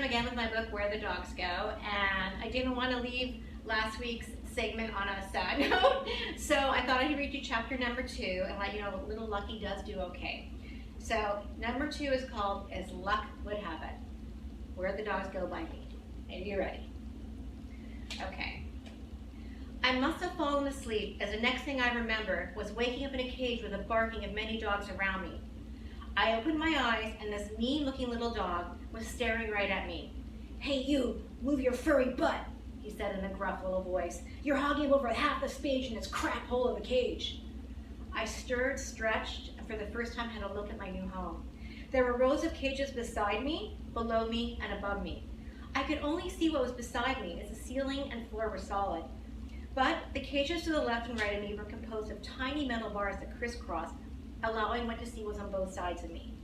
am again with my book, Where the Dogs Go, and I didn't want to leave last week's segment on a sad note, so I thought I'd read you chapter number 2 and let you know little Lucky does do okay. So, number 2 is called As Luck Would Have It, Where the Dogs Go by me. Are you ready? Okay. I must have fallen asleep, as the next thing I remember was waking up in a cage with the barking of many dogs around me. I opened my eyes, and this mean-looking little dog was staring right at me. "Hey you, move your furry butt," he said in a gruff little voice. "You're hogging over half the space in this crap hole of a cage." I stirred, stretched, and for the first time had a look at my new home. There were rows of cages beside me, below me, and above me. I could only see what was beside me, as the ceiling and floor were solid. But the cages to the left and right of me were composed of tiny metal bars that crisscrossed, allowing what to see was on both sides of me.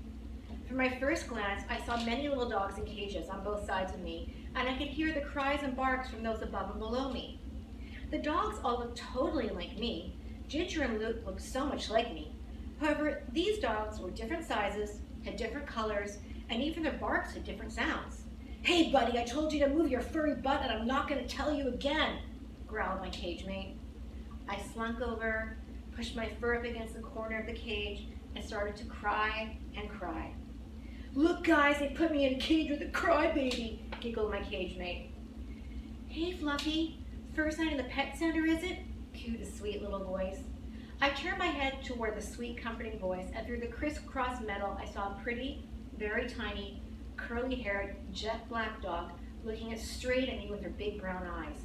From my first glance, I saw many little dogs in cages on both sides of me, and I could hear the cries and barks from those above and below me. The dogs all looked totally like me. Ginger and Luke looked so much like me. However, these dogs were different sizes, had different colors, and even their barks had different sounds. "Hey buddy, I told you to move your furry butt and I'm not going to tell you again," growled my cage mate. I slunk over, pushed my fur up against the corner of the cage, and started to cry and cry. "Look guys, they put me in a cage with a crybaby," giggled my cage mate. "Hey Fluffy, first night in the pet center, is it?" cooed a sweet little voice. I turned my head toward the sweet, comforting voice, and through the crisscross metal I saw a pretty, very tiny, curly-haired, jet-black dog looking straight at me with her big brown eyes.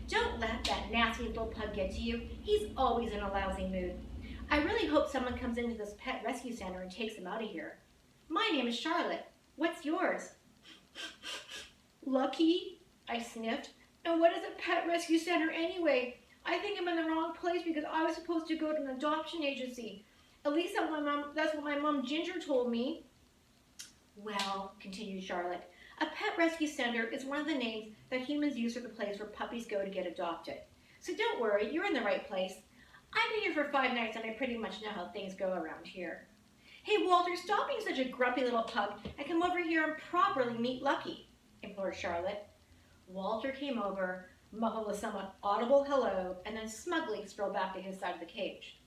"Don't let that nasty little pug get to you. He's always in a lousy mood. I really hope someone comes into this pet rescue center and takes him out of here. My name is Charlotte. What's yours?" "Lucky," I sniffed. "And what is a pet rescue center anyway? I think I'm in the wrong place because I was supposed to go to an adoption agency. At least that's what my mom Ginger told me." "Well," continued Charlotte, "a pet rescue center is one of the names that humans use for the place where puppies go to get adopted. So don't worry, you're in the right place. I've been here for 5 nights and I pretty much know how things go around here. Hey Walter, stop being such a grumpy little pug and come over here and properly meet Lucky," implored Charlotte. Walter came over, muffled a somewhat audible hello, and then smugly strolled back to his side of the cage.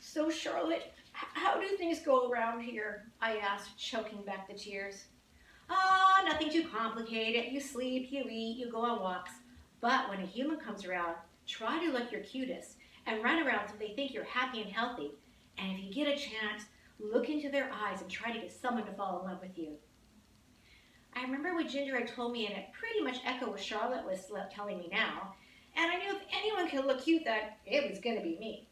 "So Charlotte, how do things go around here?" I asked, choking back the tears. "Ah, nothing too complicated. You sleep, you eat, you go on walks. But when a human comes around, try to look your cutest and run around so they think you're happy and healthy. And if you get a chance, look into their eyes and try to get someone to fall in love with you." I remember what Ginger had told me, and it pretty much echoed what Charlotte was telling me now. And I knew if anyone could look cute, that it was going to be me.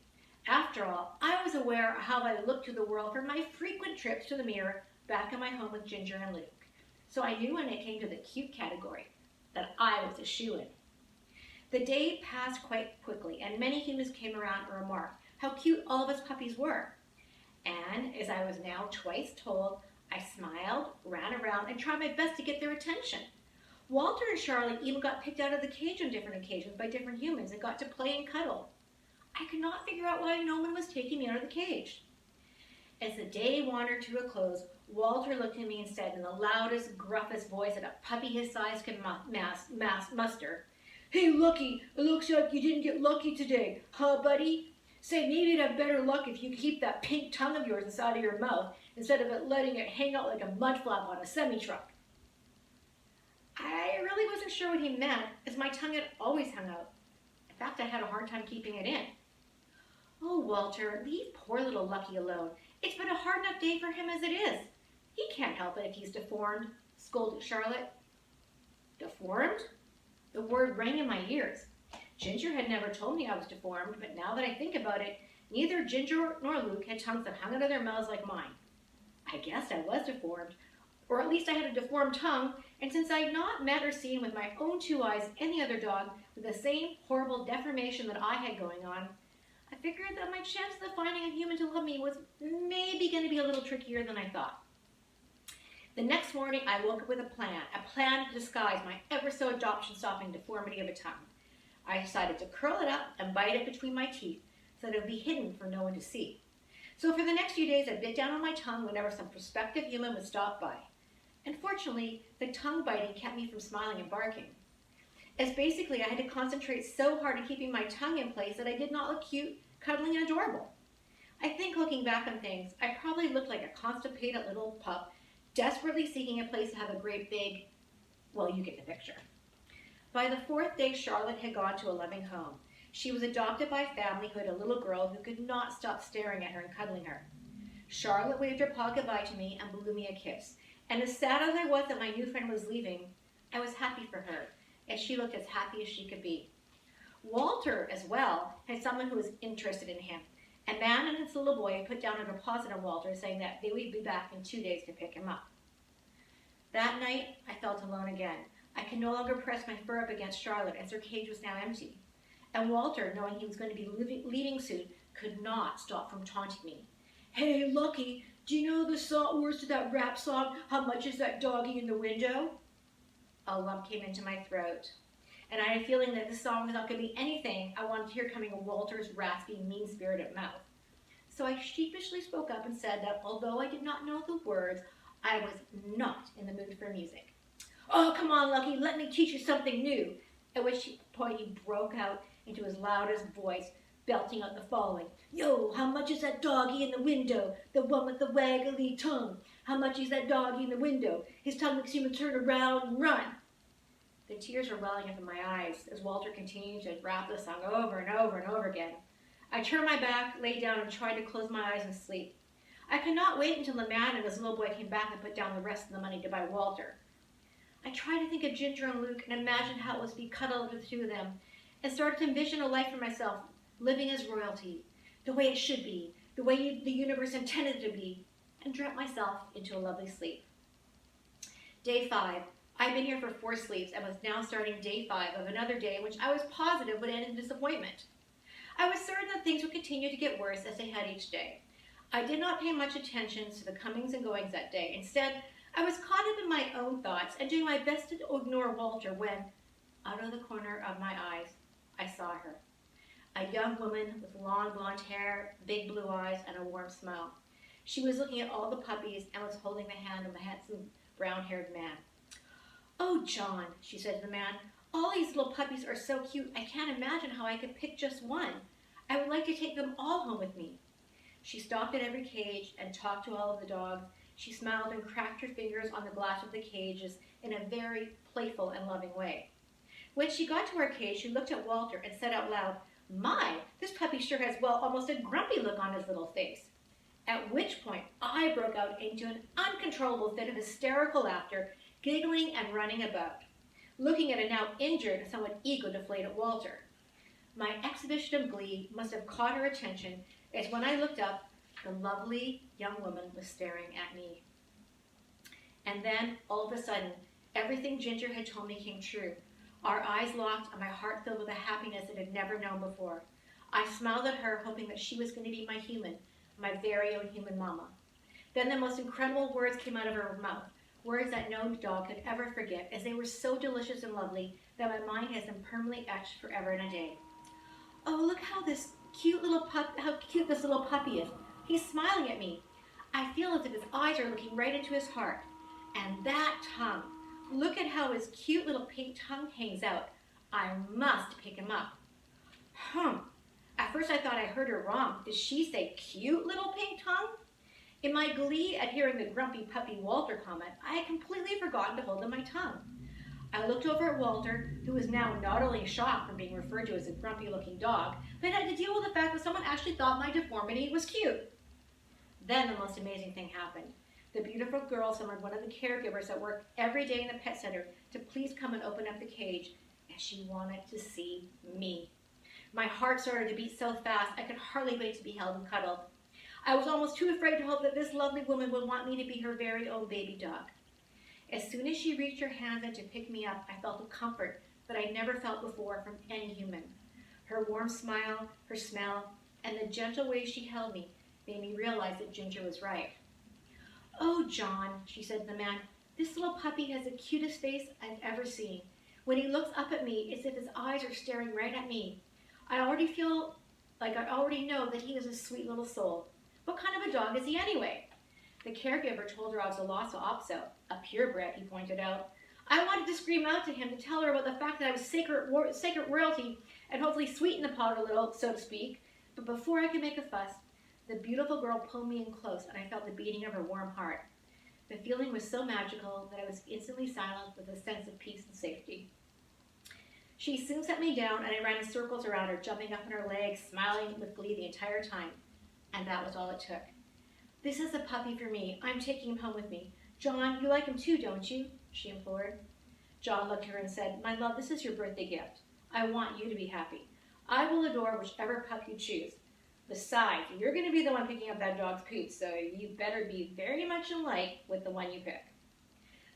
After all, I was aware of how I looked to the world from my frequent trips to the mirror back in my home with Ginger and Luke. So I knew when it came to the cute category that I was a shoo-in. The day passed quite quickly, and many humans came around and remarked how cute all of us puppies were. And, as I was now twice told, I smiled, ran around, and tried my best to get their attention. Walter and Charlotte even got picked out of the cage on different occasions by different humans and got to play and cuddle. I could not figure out why no one was taking me out of the cage. As the day wandered to a close, Walter looked at me and said in the loudest, gruffest voice that a puppy his size could muster, "Hey, Lucky, it looks like you didn't get lucky today, huh, buddy? Say, maybe you'd have better luck if you keep that pink tongue of yours inside of your mouth instead of letting it hang out like a mud flap on a semi-truck." I really wasn't sure what he meant, as my tongue had always hung out. In fact, I had a hard time keeping it in. "Oh, Walter, leave poor little Lucky alone. It's been a hard enough day for him as it is. He can't help it if he's deformed," scolded Charlotte. Deformed? The word rang in my ears. Ginger had never told me I was deformed, but now that I think about it, neither Ginger nor Luke had tongues that hung out of their mouths like mine. I guessed I was deformed, or at least I had a deformed tongue, and since I had not met or seen with my own 2 eyes any other dog with the same horrible deformation that I had going on, I figured that my chances of finding a human to love me was maybe going to be a little trickier than I thought. The next morning, I woke up with a plan to disguise my ever-so adoption-stopping deformity of a tongue. I decided to curl it up and bite it between my teeth so that it would be hidden for no one to see. So for the next few days, I bit down on my tongue whenever some prospective human would stop by. Unfortunately, the tongue biting kept me from smiling and barking. As basically I had to concentrate so hard on keeping my tongue in place that I did not look cute, cuddling, and adorable. I think looking back on things, I probably looked like a constipated little pup, desperately seeking a place to have a great big, well, you get the picture. By the fourth day, Charlotte had gone to a loving home. She was adopted by a family who had a little girl who could not stop staring at her and cuddling her. Charlotte waved her paw goodbye to me and blew me a kiss. And as sad as I was that my new friend was leaving, I was happy for her, as she looked as happy as she could be. Walter, as well, had someone who was interested in him. A man and his little boy had put down a deposit on Walter, saying that they would be back in 2 days to pick him up. That night, I felt alone again. I could no longer press my fur up against Charlotte, as her cage was now empty. And Walter, knowing he was going to be leaving soon, could not stop from taunting me. "Hey, Lucky, do you know the words to that rap song, How Much Is That Doggy in the Window?" A lump came into my throat, and I had a feeling that this song was not going to be anything I wanted to hear coming of Walter's raspy, mean-spirited mouth. So I sheepishly spoke up and said that although I did not know the words, I was not in the mood for music. "Oh, come on, Lucky, let me teach you something new," at which point he broke out into his loudest voice, belting out the following. "Yo, how much is that doggy in the window? The one with the waggly tongue. How much is that doggy in the window? His tongue makes him turn around and run." The tears were welling up in my eyes as Walter continued to rap the song over and over and over again. I turned my back, lay down, and tried to close my eyes and sleep. I could not wait until the man and his little boy came back and put down the rest of the money to buy Walter. I tried to think of Ginger and Luke and imagine how it was to be cuddled with the two of them, and started to envision a life for myself, living as royalty, the way it should be, the way the universe intended it to be, and dreamt myself into a lovely sleep. Day 5. I'd been here for 4 sleeps and was now starting day 5 of another day in which I was positive would end in disappointment. I was certain that things would continue to get worse as they had each day. I did not pay much attention to the comings and goings that day. Instead, I was caught up in my own thoughts and doing my best to ignore Walter when, out of the corner of my eyes, I saw her. A young woman with long blonde hair, big blue eyes, and a warm smile. She was looking at all the puppies and was holding the hand of a handsome brown-haired man. "Oh, John," she said to the man, "all these little puppies are so cute, I can't imagine how I could pick just one. I would like to take them all home with me." She stopped at every cage and talked to all of the dogs. She smiled and cracked her fingers on the glass of the cages in a very playful and loving way. When she got to our cage, she looked at Walter and said out loud, "My, this puppy sure has, well, almost a grumpy look on his little face." At which point, I broke out into an uncontrollable fit of hysterical laughter, giggling and running about, looking at a now injured and somewhat ego-deflated Walter. My exhibition of glee must have caught her attention, as when I looked up, the lovely young woman was staring at me. And then, all of a sudden, everything Ginger had told me came true. Our eyes locked and my heart filled with a happiness it had never known before. I smiled at her, hoping that she was going to be my human, my very own human mama. Then the most incredible words came out of her mouth, words that no dog could ever forget, as they were so delicious and lovely that my mind has them permanently etched forever and a day. "Oh, look how cute this little puppy is. He's smiling at me. I feel as if his eyes are looking right into his heart. And that tongue. Look at how his cute little pink tongue hangs out. I must pick him up." At first I thought I heard her wrong. Did she say cute little pink tongue? In my glee at hearing the grumpy puppy Walter comment, I had completely forgotten to hold in my tongue. I looked over at Walter, who was now not only shocked from being referred to as a grumpy-looking dog, but had to deal with the fact that someone actually thought my deformity was cute. Then the most amazing thing happened. The beautiful girl summoned one of the caregivers that worked every day in the pet center to please come and open up the cage, and she wanted to see me. My heart started to beat so fast I could hardly wait to be held and cuddled. I was almost too afraid to hope that this lovely woman would want me to be her very own baby dog. As soon as she reached her hands out to pick me up, I felt a comfort that I never felt before from any human. Her warm smile, her smell, and the gentle way she held me made me realize that Ginger was right. "Oh, John," she said to the man, "this little puppy has the cutest face I've ever seen. When he looks up at me, it's as if his eyes are staring right at me. I already feel like I already know that he is a sweet little soul. What kind of a dog is he anyway?" The caregiver told her I was a Lhasa Apso, a purebred, he pointed out. I wanted to scream out to him to tell her about the fact that I was sacred royalty and hopefully sweeten the pot a little, so to speak. But before I could make a fuss, the beautiful girl pulled me in close and I felt the beating of her warm heart. The feeling was so magical that I was instantly silenced with a sense of peace and safety. She soon set me down and I ran in circles around her, jumping up on her legs, smiling with glee the entire time. And that was all it took. This is a puppy for me. I'm taking him home with me. John, you like him too, don't you? She implored. John looked at her and said, My love, this is your birthday gift. I want you to be happy. I will adore whichever pup you choose. Besides, you're going to be the one picking up that dog's poop, so you better be very much in like with the one you pick.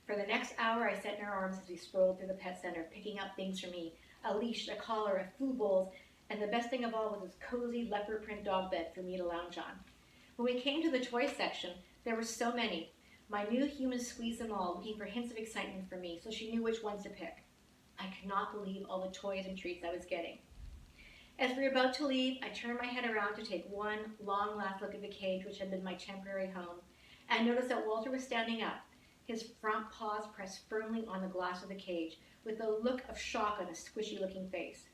For the next hour, I sat in her arms as we strolled through the pet center, picking up things for me, a leash, a collar, a food bowls, and the best thing of all was this cozy leopard print dog bed for me to lounge on. When we came to the toy section, there were so many. My new human squeezed them all, looking for hints of excitement for me, so she knew which ones to pick. I could not believe all the toys and treats I was getting. As we were about to leave, I turned my head around to take one long last look at the cage, which had been my temporary home, and noticed that Walter was standing up, his front paws pressed firmly on the glass of the cage, with a look of shock on his squishy-looking face.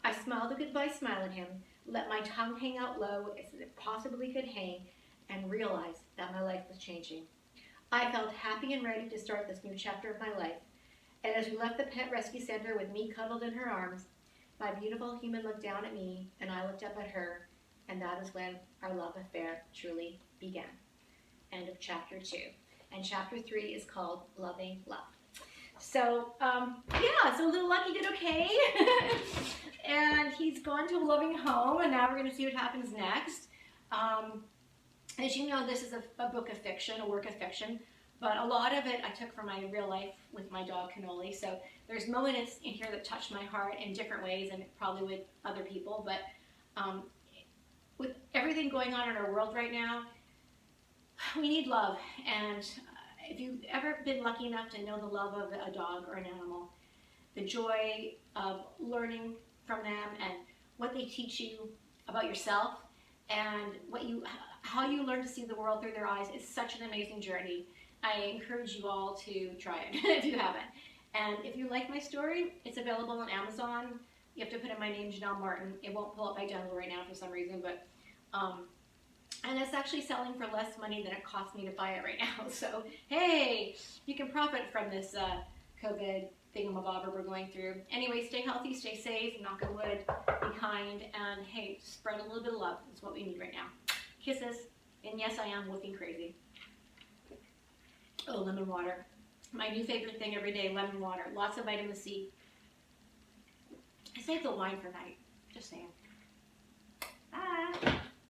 I smiled a goodbye smile at him, let my tongue hang out low as it possibly could hang, and realized that my life was changing. I felt happy and ready to start this new chapter of my life. And as we left the pet rescue center with me cuddled in her arms, my beautiful human looked down at me, and I looked up at her, and that is when our love affair truly began. End of chapter 2. And chapter 3 is called Loving Love. So, so little Lucky did okay. And he's gone to a loving home, and now we're going to see what happens next. As you know, this is a book of fiction, a work of fiction, but a lot of it I took from my real life with my dog Cannoli. So there's moments in here that touched my heart in different ways, and probably with other people. But with everything going on in our world right now, we need love. And if you've ever been lucky enough to know the love of a dog or an animal, the joy of learning from them and what they teach you about yourself and how you learn to see the world through their eyes is such an amazing journey. I encourage you all to try it if you haven't. And if you like my story, it's available on Amazon. You have to put in my name, Janelle Martin. It won't pull up my download right now for some reason, but and it's actually selling for less money than it cost me to buy it right now. So hey, you can profit from this COVID thingamabobber we're going through. Anyway, stay healthy, stay safe, knock on wood, be kind, and hey, spread a little bit of love. That's what we need right now. Kisses, and yes, I am woofing crazy. Oh, lemon water. My new favorite thing every day, lemon water. Lots of vitamin C. I saved the wine for night, just saying.